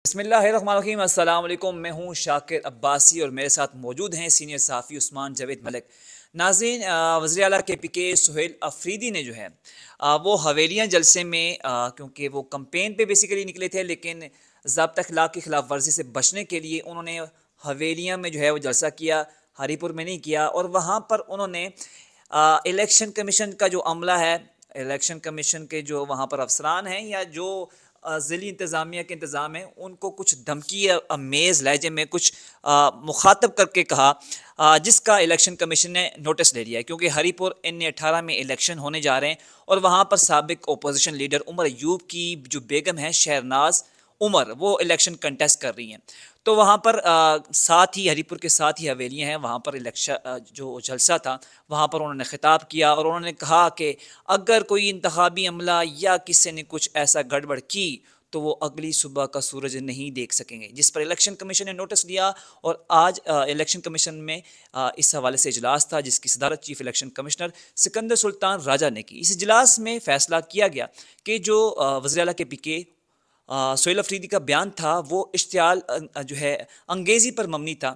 बिस्मिल्लाहिर्रहमानिर्रहीम। अस्सलाम वालेकुम। मैं हूँ शाकिर अब्बासी और मेरे साथ मौजूद हैं सीनियर सहाफ़ी उस्मान जावेद मलिक। नाज़रीन, वज़ीर आला के पी के सुहेल अफरीदी ने जो है वो हवेलियाँ जलसे में क्योंकि वो कंपेन पे बेसिकली निकले थे, लेकिन ज़ाब्ता अखलाक की खिलाफ वर्जी से बचने के लिए उन्होंने हवेलियाँ में जो है वो जलसा किया, हरीपुर में नहीं किया। और वहाँ पर उन्होंने इलेक्शन कमीशन का जो अमला है, इलेक्शन कमीशन के जो वहाँ पर अफसरान हैं या जो ज़िली इंतज़ामिया के इंतज़ाम हैं, उनको कुछ धमकी अमेज़ लहजे में कुछ मुखातब करके कहा, जिसका इलेक्शन कमीशन ने नोटिस ले लिया है। क्योंकि हरीपुर N18 में इलेक्शन होने जा रहे हैं और वहाँ पर साबिक अपोजिशन लीडर उमर अयूब की जो बेगम है शहरनाज उमर, वो इलेक्शन कंटेस्ट कर रही हैं। तो वहाँ पर साथ ही हरीपुर के साथ ही हवेलियाँ हैं, वहाँ पर इलेक्शन जो जलसा था वहाँ पर उन्होंने खिताब किया और उन्होंने कहा कि अगर कोई इंतखाबी अमला या किसी ने कुछ ऐसा गड़बड़ की तो वो अगली सुबह का सूरज नहीं देख सकेंगे, जिस पर इलेक्शन कमीशन ने नोटिस लिया। और आज इलेक्शन कमीशन में इस हवाले से इजलास था, जिसकी सदारत chief election commissioner Sikandar Sultan Raja ने की। इस इजलास में फैसला किया गया कि जो वज़ीर आला के पी के सोहेल अफरीदी का बयान था वो इश्तियाल जो है अंगेज़ी पर मबनी था,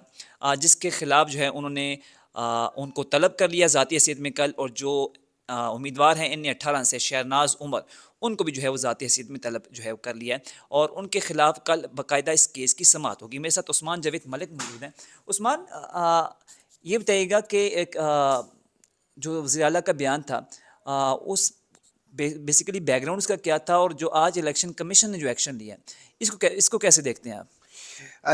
जिसके ख़िलाफ़ जो है उन्होंने उनको तलब कर लिया ज़ाती हैसियत में कल। और जो उम्मीदवार हैं N18 से शहरनाज उमर, उनको भी जो है वो ज़ाती हैसियत में तलब जो है वो कर लिया है और उनके ख़िलाफ़ कल बाकायदा इस केस की समाअत होगी। मेरे साथ उस्मान जावेद मलिक मौजूद हैं। उस्मान, ये बताइएगा कि एक जो वज़ीर आला का बयान था, उस बेसिकली बैकग्राउंड उसका क्या था और जो आज इलेक्शन कमीशन ने जो एक्शन लिया है, इसको कैसे देखते हैं आप?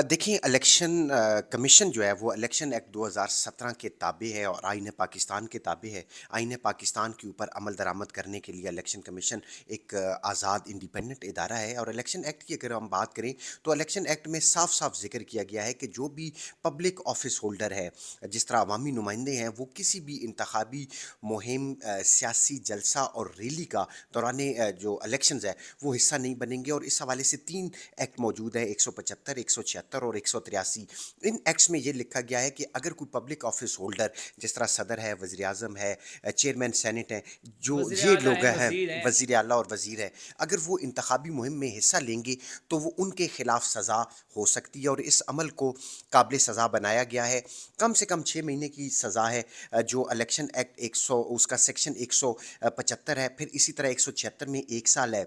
देखिए, इलेक्शन कमीशन जो है वो इलेक्शन एक्ट 2017 के ताबे है और आईन पाकिस्तान के ताबे है। आईन पाकिस्तान के ऊपर अमल दरामद करने के लिए इलेक्शन कमीशन एक आज़ाद इंडिपेंडेंट इदारा है। और इलेक्शन एक्ट की अगर हम बात करें तो इलेक्शन एक्ट में साफ साफ जिक्र किया गया है कि जो भी पब्लिक ऑफिस होल्डर है, जिस तरह अवामी नुमाइंदे हैं, वो किसी भी इंतखाबी मुहिम, सियासी जलसा और रैली का दौरान जो इलेक्शंस है वो हिस्सा नहीं बनेंगे। और इस हवाले से 3 एक्ट मौजूद है, 175, 176 और 183। इन एक्ट्स में ये लिखा गया है कि अगर कोई पब्लिक ऑफिस होल्डर, जिस तरह सदर है, वज़ीर आज़म है, चेयरमैन सेनेट है, जो वज़ीर ये आला लोग हैं, हैं, वज़ीर हैं। वज़ीर आला और वज़ीर है, अगर वो इंतखाबी मुहिम में हिस्सा लेंगे तो वो उनके खिलाफ सज़ा हो सकती है। और इस अमल को काबिल सज़ा बनाया गया है। कम से कम 6 महीने की सज़ा है। जो इलेक्शन एक्ट 100 उसका सेक्शन 175 है, फिर इसी तरह 176 में 1 साल है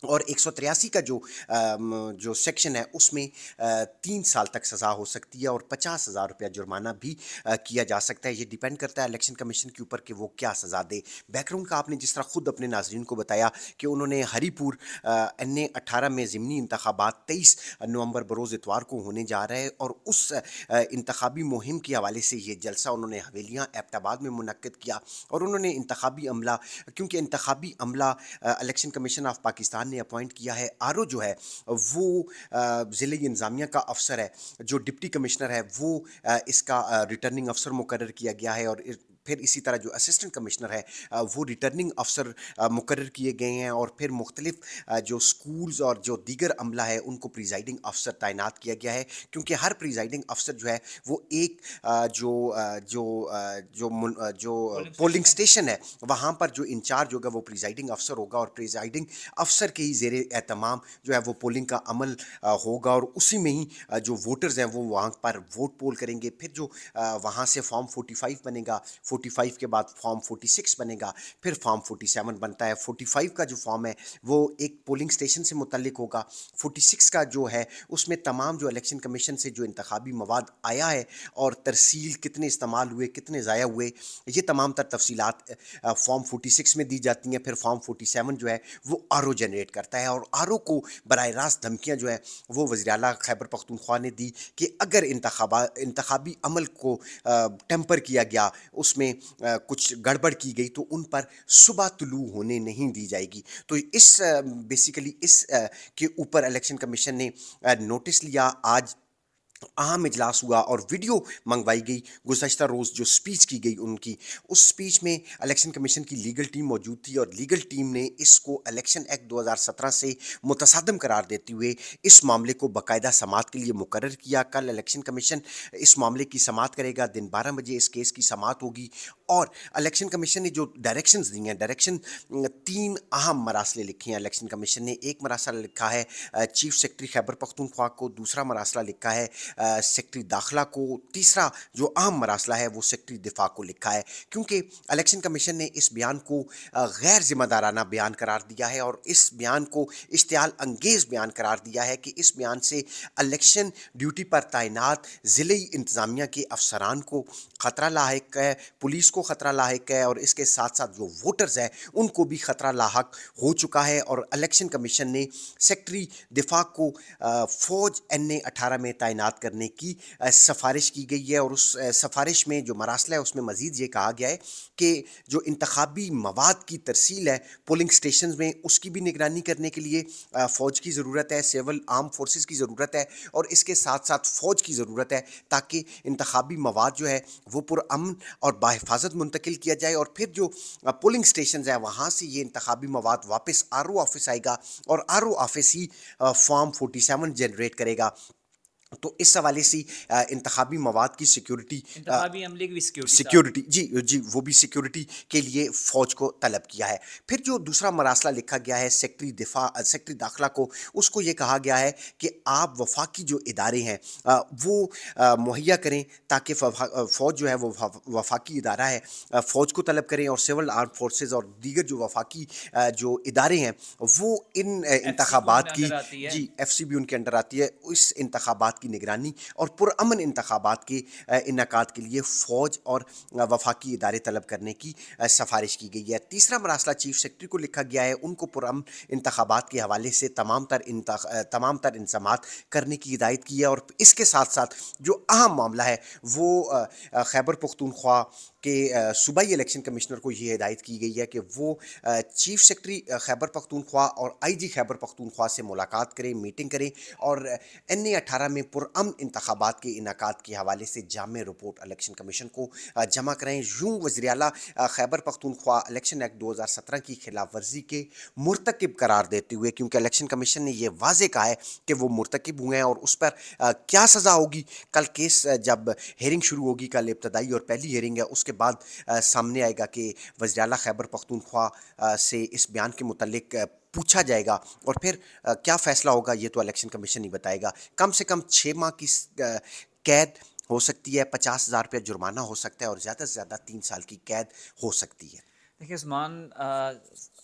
और 183 का जो सेक्शन है उसमें 3 साल तक सज़ा हो सकती है और 50,000 रुपया जुर्माना भी किया जा सकता है। ये डिपेंड करता है इलेक्शन कमीशन के ऊपर कि वो क्या सज़ा दे। बैकग्राउंड का आपने जिस तरह खुद अपने नाजरीन को बताया कि उन्होंने हरीपुर N18 में ज़िमनी इंतखाबात 23 नवंबर बरोज़ इतवार को होने जा रहे हैं और उस इंतखाबी मुहिम के हवाले से ये जलसा उन्होंने हवेलियाँ एबटाबाद में मुनक्किद किया। और उन्होंने इंतखाबी अमला, क्योंकि इंतखाबी अमला इलेक्शन कमीशन ऑफ पाकिस्तान ने अपॉइंट किया है। आरओ जो है वो ज़िले इंतज़ामिया का अफसर है, जो डिप्टी कमिश्नर है वो इसका रिटर्निंग अफसर मुकर्रर किया गया है। और फिर इसी तरह जो असिस्टेंट कमिश्नर है वो रिटर्निंग अफसर मुकर्रर किए गए हैं। और फिर मुख्तलिफ जो स्कूल्स और जो दीगर अमला है उनको प्रिजाइडिंग अफसर तैनात किया गया है। क्योंकि हर प्रिजाइडिंग अफसर जो है वो एक जो पोलिंग पोलिंग स्टेशन है। स्टेशन है वहाँ पर जो इंचार्ज होगा वो प्रिजाइडिंग अफसर होगा। और प्रिजाइडिंग अफसर के ही ज़ेरे एहतमाम जो है वो पोलिंग का अमल होगा। और उसी में ही जो वोटर्स हैं वो वहाँ पर वोट पोल करेंगे। फिर जो वहाँ से फॉर्म 45 बनेगा, 45 के बाद फॉर्म 46 बनेगा, फिर फॉर्म 47 बनता है। 45 का जो फॉर्म है वो एक पोलिंग स्टेशन से मुतल्लिक होगा। 46 का जो है उसमें तमाम जो इलेक्शन कमीशन से जो इंतखाबी मवाद आया है और तरसील कितने इस्तेमाल हुए, कितने ज़ाया हुए, ये तमाम तर तफसीलात फॉर्म 46 में दी जाती हैं। फिर फॉर्म 47 जो है वो आर जनरेट करता है और आर को बराह रास्त धमकियाँ जो है वो वज़ीर आला खैबर पख्तूनख्वा ने दी कि अगर इंतखाबी अमल को टेम्पर किया गया, उसमें कुछ गड़बड़ की गई तो उन पर सुबह तुलू होने नहीं दी जाएगी। तो इस बेसिकली इस के ऊपर इलेक्शन कमीशन ने नोटिस लिया आज अहम इजलास हुआ और वीडियो मंगवाई गई गुज़श्ता रोज़ जो स्पीच की गई उनकी, उस स्पीच में इलेक्शन कमीशन की लीगल टीम मौजूद थी और लीगल टीम ने इसको इलेक्शन एक्ट 2017 से मुतसादम करार देते हुए इस मामले को बाकायदा समाअत के लिए मुकर्रर किया। कल इलेक्शन कमीशन इस मामले की समाअत करेगा, दिन 12 बजे इस केस की समाअत होगी और इलेक्शन कमीशन ने जो डायरेक्शंस दी हैं, डायरेक्शन 3 अहम मरासले लिखे हैं इलेक्शन कमीशन ने। एक मरासला लिखा है चीफ सेक्रेटरी खैबर पख्तूनख्वा को, दूसरा मरासला लिखा है सेक्रेटरी दाखिला को, तीसरा जो अहम मरासला है वो सेक्रेटरी दिफा को लिखा है, क्योंकि इलेक्शन कमीशन ने इस बयान को गैर जिम्मेदाराना बयान करार दिया है और इस बयान को इश्तियाल अंगेज़ बयान करार दिया है कि इस बयान से इलेक्शन ड्यूटी पर तैनात ज़िले इंतज़ामिया के अफसरान को ख़तरा लाहिक है, पुलिस को ख़तरा लाहिक है और इसके साथ साथ जो वोटर्स हैं उनको भी ख़तरा लाहक हो चुका है। और इलेक्शन कमीशन ने सेक्रेटरी दिफा को फ़ौज NA 18 में तैनात करने की सिफारिश की गई है और उस सिफारिश में जो मरासला है उसमें मज़ीद ये कहा गया है कि जो इंतखाबी मवाद की तरसील है पोलिंग स्टेशन में, उसकी भी निगरानी करने के लिए फ़ौज की ज़रूरत है, सिविल आर्म फोर्सेस की ज़रूरत है और इसके साथ साथ फ़ौज की ज़रूरत है, ताकि इंतखाबी मवाद जो है वो पुरअमन और बाहिफाजत मुंतकिल किया जाए और फिर जो पोलिंग स्टेशन है वहाँ से ये इंतखाबी मवाद वापस RO ऑफिस आएगा और RO ऑफिस ही फॉर्म 47 जनरेट करेगा। तो इस हवाले से इंतखाबी मवाद की सिक्योरिटी इंतखाबी अमले की भी सिक्योरिटी जी वो भी सिक्योरिटी के लिए फ़ौज को तलब किया है। फिर जो दूसरा मरासला लिखा गया है सेक्रेटरी दाखिला को, उसको ये कहा गया है कि आप वफाकी जो इदारे हैं वो मुहैया करें ताकि फ़ौज जो है वो वफाकी इदारा है, फ़ौज को तलब करें और सिविल आर्म फोर्सेस और दीगर जो वफाकी जो इदारे हैं वो इन इंतखाबात की जी FCB उनके अंडर आती है, इस इंतखाबात की निगरानी और पुरअमन इंतखाबात के इनकाद के लिए फ़ौज और वफाकी इदारे तलब करने की सिफारिश की गई है। तीसरा मरासला चीफ सेक्रेटरी को लिखा गया है, उनको पुरअमन इंतखाबात के हवाले से तमाम तर इंतज़ामात करने की हिदायत की है और इसके साथ साथ जो अहम मामला है वो खैबर पख्तूनख्वा के सूबाई इलेक्शन कमिश्नर को ये हिदायत की गई है कि वो चीफ सेक्रेटरी खैबर पख्तूनख्वा और IG खैबर पख्तूनख्वा से मुलाकात करें, मीटिंग करें और NA 18 में पुरअमन इंतखाबात के इनकाद के हवाले से जामे रिपोर्ट इलेक्शन कमीशन को जमा कराएं। यूँ वज़ीर आला खैबर पख्तूनख्वा इलेक्शन एक्ट 2017 की खिलाफ वर्जी के मुर्तकिब करार देते हुए, क्योंकि इलेक्शन कमीशन ने यह वाज़े कहा है कि वो मुर्तकिब हुए हैं और उस पर क्या सज़ा होगी, कल केस जब हेयरिंग शुरू होगी, कल इब्तदाई और पहली हेयरिंग है, उसके बाद सामने आएगा कि वज़ीर आला खैबर पख्तूनख्वा से इस बयान के मुतल्लिक पूछा जाएगा और फिर क्या फ़ैसला होगा ये तो इलेक्शन कमीशन ही बताएगा। कम से कम 6 माह की कैद हो सकती है, 50,000 रुपया जुर्माना हो सकता है और ज़्यादा से ज़्यादा 3 साल की कैद हो सकती है। देखिए उस्मान,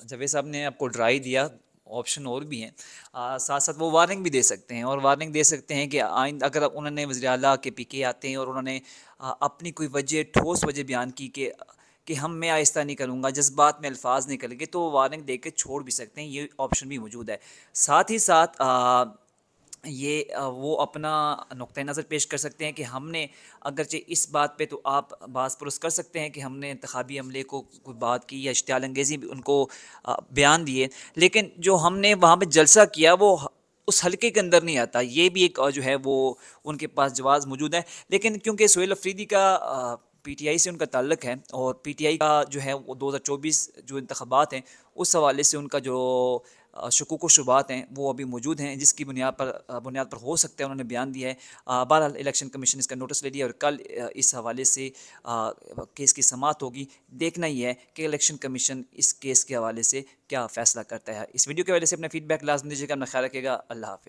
जावेद साहब ने आपको ड्राई दिया, ऑप्शन और भी हैं, साथ साथ वो वार्निंग भी दे सकते हैं और वार्निंग दे सकते हैं कि आइंदा अगर उन्होंने वज़ीर आला के PK आते हैं और उन्होंने अपनी कोई वजह, ठोस वजह बयान की कि मैं आहिस्ता नहीं करूँगा, जज्बात में अल्फाज निकल गए, तो वो वार्निंग दे के छोड़ भी सकते हैं, ये ऑप्शन भी मौजूद है। साथ ही साथ वो अपना नुक्ता नज़र पेश कर सकते हैं कि हमने अगरचे इस बात पे तो आप बास पुरस कर सकते हैं कि हमने इंतखाबी अमले को कोई बात की या इश्तियाल अंगेज़ी उनको बयान दिए, लेकिन जो हमने वहाँ पे जलसा किया वो उस हल्के के अंदर नहीं आता, ये भी एक जो है वो उनके पास जवाज़ मौजूद है। लेकिन क्योंकि सुहेल अफरीदी का PTI से उनका ताल्लुक़ है और PTI का जो है वो 2024 जो इंतखाबात हैं उस हवाले से उनका जो शकूक व शुबहात हैं वो अभी मौजूद हैं, जिसकी बुनियाद पर हो सकता है उन्होंने बयान दिया है। बहरहाल इलेक्शन कमीशन इसका नोटिस ले लिया और कल इस हवाले से केस की समाअत होगी। देखना ही है कि इलेक्शन कमीशन इस केस के हवाले से क्या फ़ैसला करता है। इस वीडियो के हवाले से अपना फ़ीडबैक लाज़मी दीजिएगा, अपना ख्याल रखिएगा। अल्लाह हाफ़िज़।